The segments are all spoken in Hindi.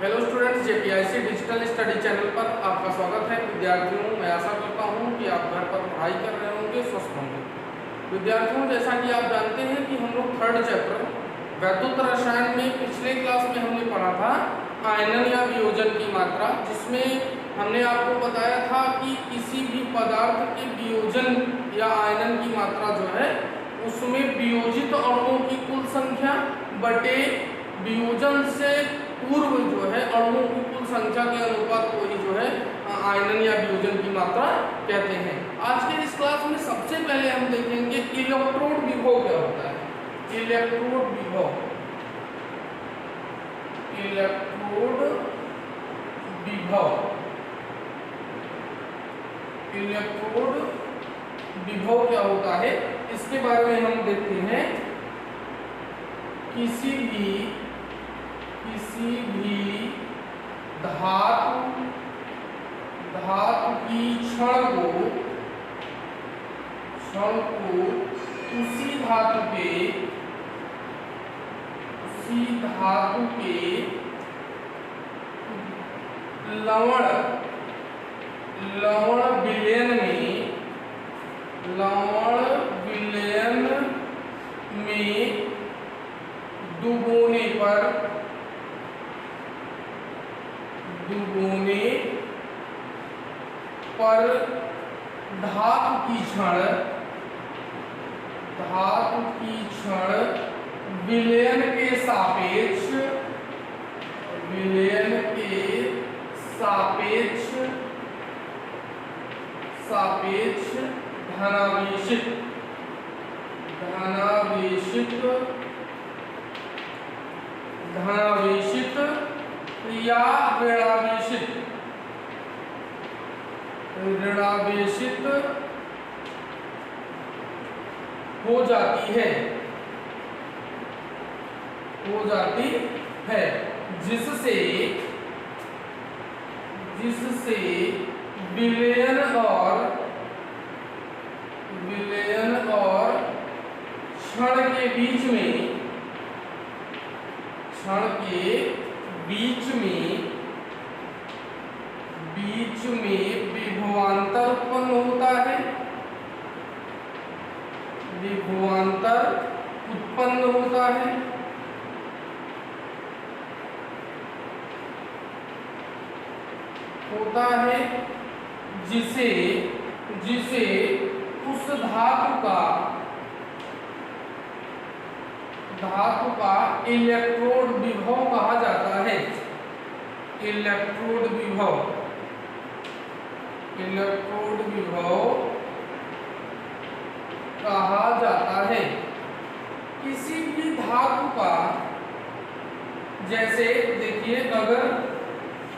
Hello students, JPIC digital study channel पर आपका स्वागत है। विद्यार्थियों, मैं आशा करता हूं कि आप घर पर पढ़ाई कर रहे होंगे, स्वस्थ होंगे। विद्यार्थियों, जैसा कि आप जानते हैं कि हम लोग थर्ड चैप्टर वैद्युत रसायन में पिछले क्लास में हमने पढ़ा था आयनन या वियोजन की मात्रा, जिसमें हमने आपको बताया था कि किसी भी पदार्थ के वियोजन या आयनन की मात्रा जो है उसमें वियोजित अणुओं की कुल संख्या बटे वियोजन से पूर्व जो है अणुओं की कुल संख्या के अनुपात को ही जो है आयनन या वियोजन की मात्रा कहते हैं। आज के इस क्लास में सबसे पहले हम देखेंगे इलेक्ट्रोड विभव क्या होता है। इलेक्ट्रोड विभव, इलेक्ट्रोड विभव, इलेक्ट्रोड विभव क्या होता है, इसके बारे में हम देखते हैं। किसी भी धातु की क्षण को उसी धातु के लवण विलयन में डुबोने पर धातु की क्षण विलयन के सापेक्ष धनावेशित या ऋणावेशित हो जाती है, जिससे विलयन और क्षण के बीच में विभवांतर उत्पन्न होता है जिसे उस धातु का इलेक्ट्रोड विभव कहा जाता है। इलेक्ट्रोड विभव कहा जाता है। किसी भी धातु का, जैसे देखिए, अगर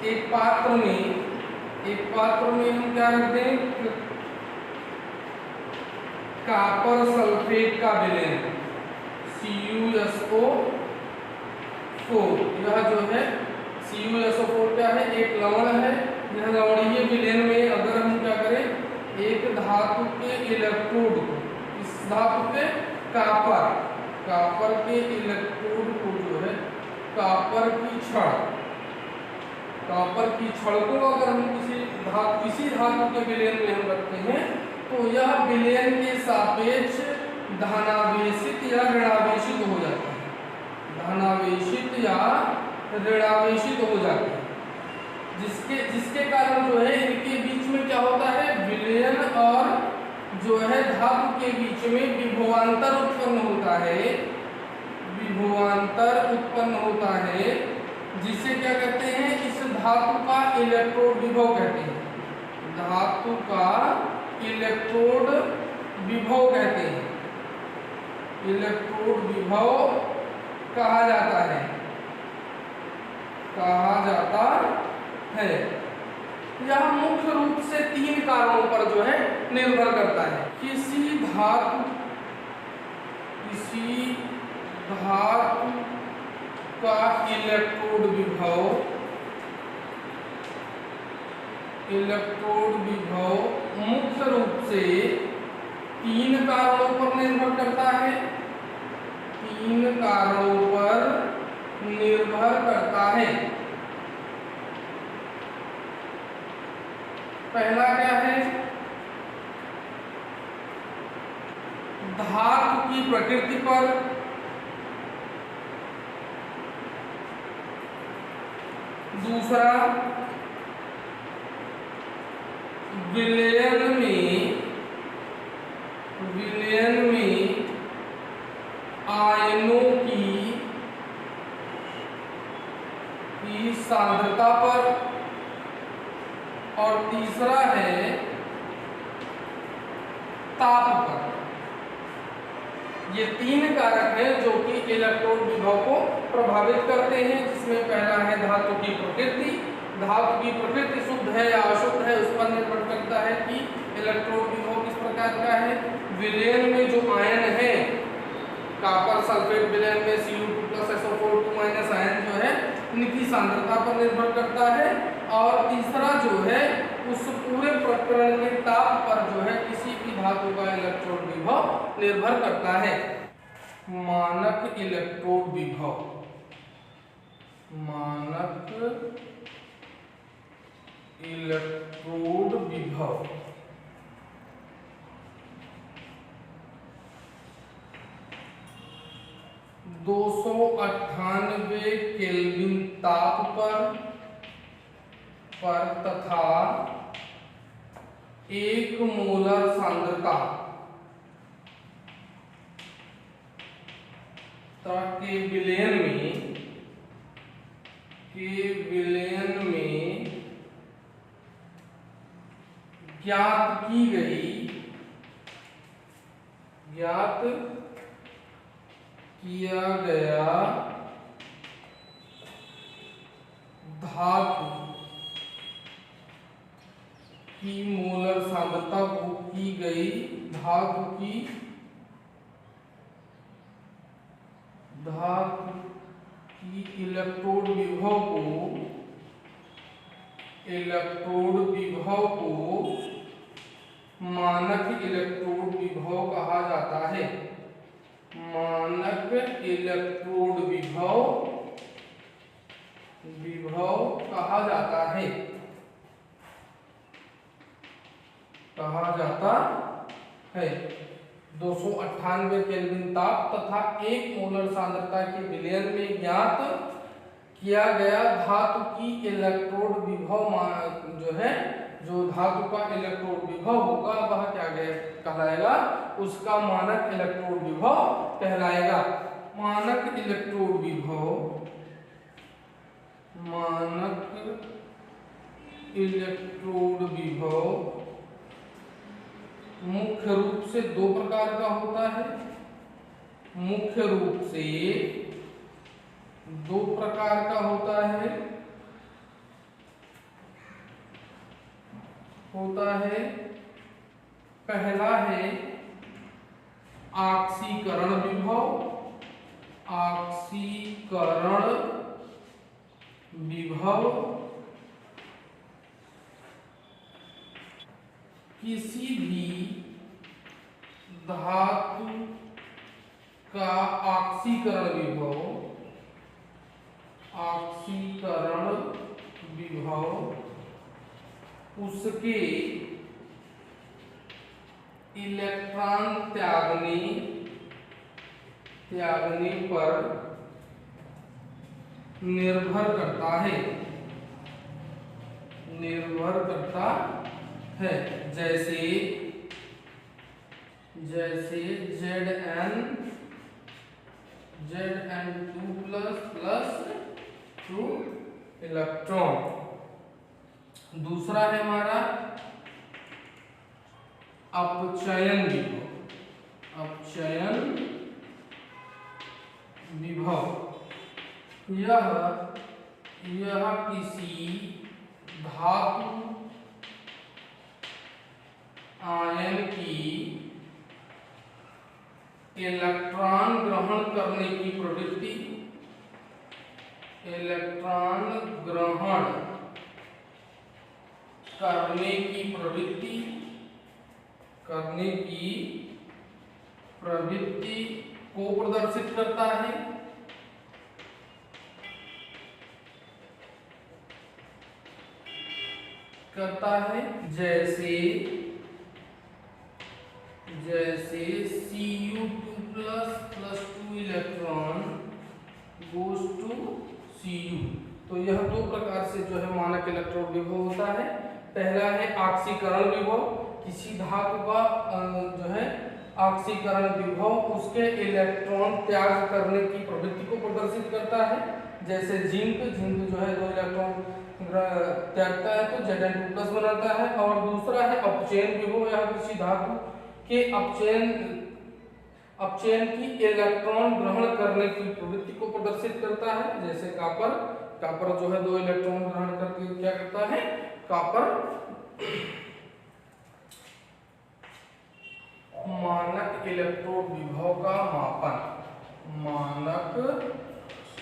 एक पात्र में हम क्या रखते हैं, कॉपर सल्फेट का विलयन CuSO4, यह जो है CuSO4 क्या है, एक लवण है। यह लवणीय विलयन में अगर हम क्या करें, एक धातु के इलेक्ट्रोड को, इस धातु के कॉपर के इलेक्ट्रोड को जो है कॉपर की छड़ को अगर हम इसी धातु के विलयन में हम रखते हैं, तो यह विलयन के सापेक्ष धनावेशित या ऋणावेशित हो जाता है। जिसके कारण जो है इनके बीच में क्या होता है, विलयन और जो है धातु के बीच में विभवांतर उत्पन्न होता है, जिसे क्या कहते हैं, इस धातु का इलेक्ट्रोड विभव कहते हैं। धातु का इलेक्ट्रोड विभव कहते हैं, इलेक्ट्रोड विभव कहा जाता है। यह मुख्य रूप से 3 कारणों पर जो है निर्भर करता है। किसी धातु का इलेक्ट्रोड विभव मुख्य रूप से 3 कारणों पर निर्भर करता है। 3 कारणों पर निर्भर करता है। पहला क्या है, धातु की प्रकृति पर, दूसरा विलयन में आयनों की सांद्रता पर, और तीसरा है ताप पर। ये तीन कारक हैं जो कि इलेक्ट्रोड विभव को प्रभावित करते हैं, जिसमें पहला है धातु की प्रकृति। धातु की प्रकृति शुद्ध है या अशुद्ध है उस पर निर्भर करता है कि इलेक्ट्रोड विभव किस प्रकार का है। विलयन में जो आयन है, कॉपर सल्फेट विलयन में Cu2+SO4 आयन जो है इनकी सांद्रता पर निर्भर करता है। और तीसरा जो है उस पूरे प्रकरण के ताप पर जो है किसी भी धातु का इलेक्ट्रोड विभव निर्भर करता है। मानक इलेक्ट्रोड विभव, मानक इलेक्ट्रोड विभव 298 केल्विन ताप पर तथा 1 मोलर सांद्रता के विलयन में ज्ञात किया गया धातु की मोलर सांद्रता को की गई धातु की इलेक्ट्रोड विभव को मानक इलेक्ट्रोड विभव कहा जाता है। मानक इलेक्ट्रोड विभव कहा जाता है 298 केल्विन ताप तथा 1 मोलर सांद्रता के विलयन में ज्ञात किया गया धातु की इलेक्ट्रोड विभव जो है, जो धातु का इलेक्ट्रोड विभव होगा वह क्या कहलाएगा, उसका मानक इलेक्ट्रोड विभव कहलाएगा। मानक इलेक्ट्रोड विभव मुख्य रूप से 2 प्रकार का होता है। मुख्य रूप से 2 प्रकार का होता है। पहला है ऑक्सीकरण विभव किसी भी धातु का ऑक्सीकरण विभव उसके इलेक्ट्रॉन त्यागने पर निर्भर करता है। जैसे Zn2++2 इलेक्ट्रॉन। दूसरा है हमारा अपचयन विभव। यह किसी धातु आयन की इलेक्ट्रॉन ग्रहण करने की प्रवृत्ति को प्रदर्शित करता है। करता है, जैसे Cu2 plus 2 electron goes to Cu। तो यह दो प्रकार से जो है मानक इलेक्ट्रोड विभव होता है। पहला है ऑक्सीकरण विभव, किसी धातु का जो है ऑक्सीकरण विभव उसके इलेक्ट्रॉन त्याग करने की प्रवृत्ति को प्रदर्शित करता है, जैसे जिंक जो है 2 इलेक्ट्रॉन त्यागता है तो Zn2+ बनाता है। और दूसरा है अपचयन विभव, यह किसी धातु के अपचयन की इलेक्ट्रॉन ग्रहण करने की प्रवृत्ति को प्रदर्शित करता है, जैसे कॉपर जो है 2 इलेक्ट्रॉन ग्रहण करके क्या करता है, कॉपर। मानक इलेक्ट्रोड विभव का मापन, मानक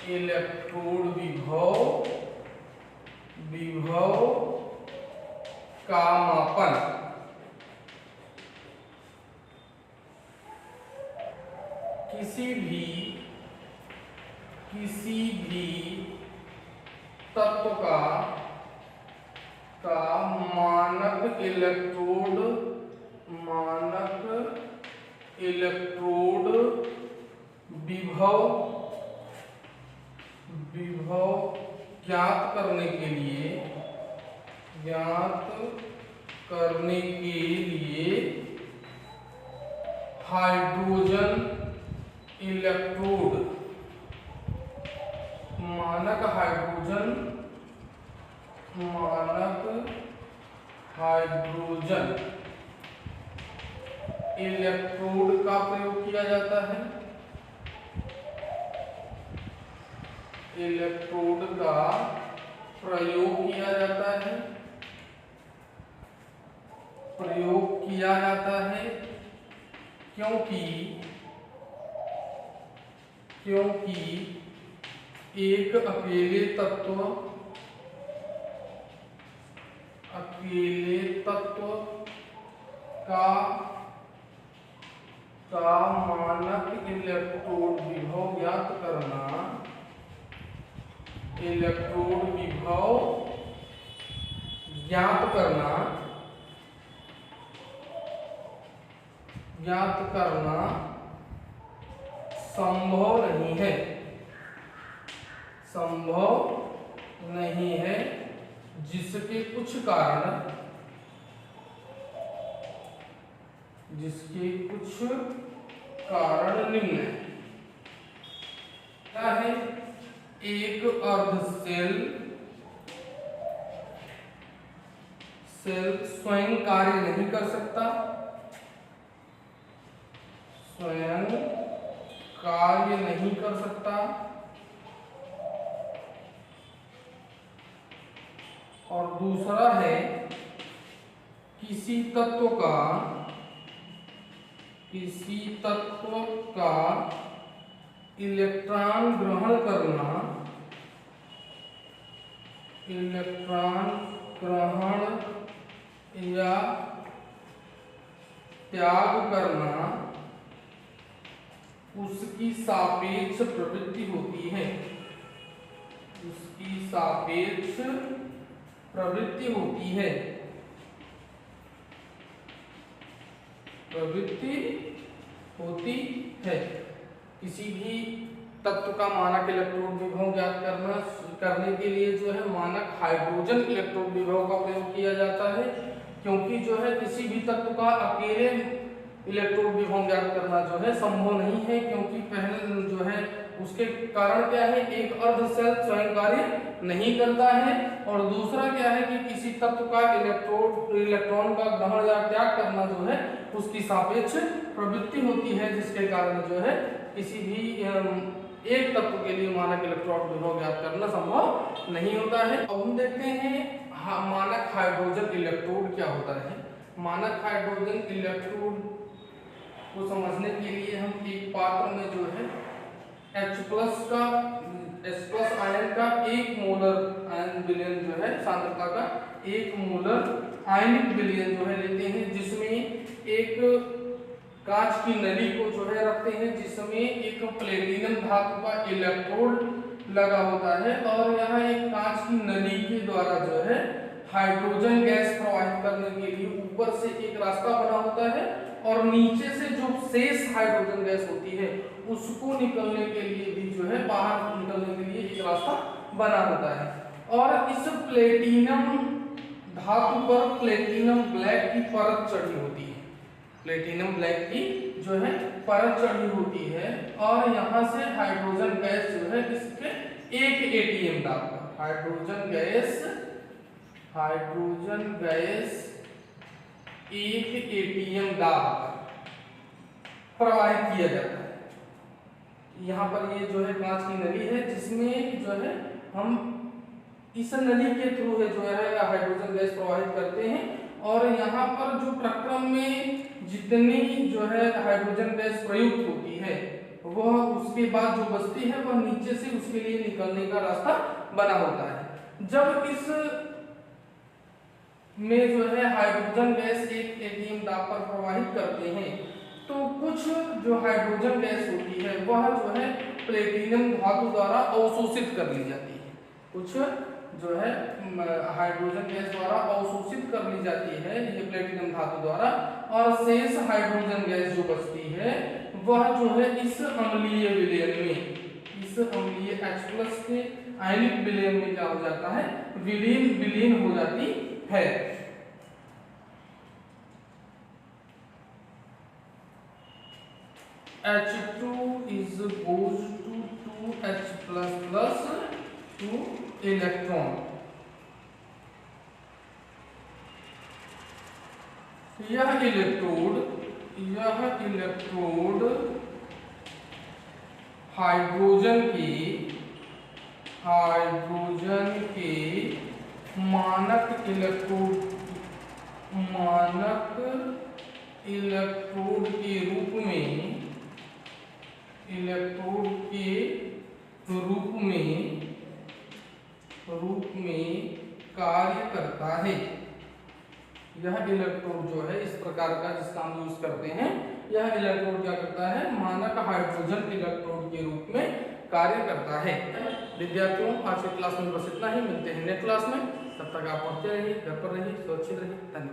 इलेक्ट्रोड विभव का मापन किसी भी तत्व का मानक इलेक्ट्रोड विभव ज्ञात करने के लिए हाइड्रोजन इलेक्ट्रोड, मानक हाइड्रोजन इलेक्ट्रोड का प्रयोग किया जाता है। प्रयोग किया जाता है क्योंकि एक अकेले तत्व का मानक इलेक्ट्रोड विभव ज्ञात करना संभव नहीं है, जिसके कुछ कारण निम्न है। एक अर्ध सेल स्वयं कार्य नहीं कर सकता, और दूसरा है किसी तत्व का इलेक्ट्रॉन ग्रहण या त्याग करना उसकी सापेक्ष प्रवृत्ति होती है। किसी भी तत्व का मानक इलेक्ट्रोड विभव ज्ञात करने के लिए जो है मानक हाइड्रोजन इलेक्ट्रोड विभव का प्रयोग किया जाता है, क्योंकि जो है किसी भी तत्व का अकेले इलेक्ट्रोड विभव ज्ञात करना जो है संभव नहीं है, क्योंकि पहले जो है उसके कारण क्या है, एक अर्ध सेल स्वयं कार्य नहीं करता है, और दूसरा क्या है कि किसी तत्व का इलेक्ट्रॉन का ग्रहण या त्याग करना जो है उसकी सापेक्ष प्रवृत्ति होती है, जिसके कारण जो है किसी भी एक तत्व के लिए मानक इलेक्ट्रोड विभव ज्ञात करना संभव नहीं होता है। अब हम देखते हैं मानक हाइड्रोजन इलेक्ट्रोड क्या होता है। मानक हाइड्रोजन इलेक्ट्रोड को समझने के लिए हम एक पात्र में जो है H+ आयन का 1 मोलर आयन विलयन जो है सांद्रता का 1 मोलर आयनिक विलयन जो है लेते हैं, जिसमें एक कांच की नली को जो है रखते हैं, जिसमें एक प्लेटिनम धातु का इलेक्ट्रोड लगा होता है, और यहाँ एक कांच की नली के द्वारा जो है हाइड्रोजन गैस प्रवाहित करने के लिए ऊपर से एक रास्ता बना होता है और नीचे से जो शेष हाइड्रोजन गैस होती है उसको निकलने के लिए भी जो है बाहर निकलने के लिए एक रास्ता बना होता है। और इस प्लेटिनम धातु पर प्लेटिनम ब्लैक की परत चढ़ी होती है, प्लेटिनम ब्लैक की जो है परत चढ़ी होती है और यहाँ से हाइड्रोजन गैस जो है इसके एक एटीएम दाब पर हाइड्रोजन गैस एक एटीएम दाब पर प्रवाहित किया जाता है। यहाँ पर ये जो है कांच की नली है जिसमें जो है हम इस नली के थ्रू है जो है हाइड्रोजन गैस प्रवाहित करते हैं और यहाँ पर जो प्रक्रम में जितनी जो है हाइड्रोजन गैस प्रयुक्त होती है वह उसके बाद जो बचती है वह नीचे से उसके लिए निकलने का रास्ता बना होता है। जब इस में जो है हाइड्रोजन गैस एक एटीएम दाब पर प्रवाहित करते हैं तो कुछ जो हाइड्रोजन गैस होती है वह जो है प्लेटिनम धातु द्वारा अवशोषित कर ली जाती है, कुछ जो है हाइड्रोजन गैस द्वारा अवशोषित कर ली जाती है ये प्लेटिनम धातु द्वारा और शेष हाइड्रोजन गैस जो बचती है वह जो है इस अम्लीय विलयन में इस अम्लीय H+ के आयनिक विलयन में क्या हो जाता है विलीन हो जाती है। H2 is goes to 2H++ to electron. यह इलेक्ट्रोड हाइड्रोजन के मानक इलेक्ट्रोड के रूप में कार्य करता है। यह इलेक्ट्रोड जो है इस प्रकार का जिसका हम यूज करते हैं यह इलेक्ट्रोड क्या करता है मानक हाइड्रोजन इलेक्ट्रोड के रूप में कार्य करता है। विद्यार्थियों आज के क्लास में बस इतना ही, मिलते हैं नेक्स्ट क्लास में, तब तक आप पढ़ते रहिए, घर पर रहिए, सुरक्षित रहिए, धन्यवाद।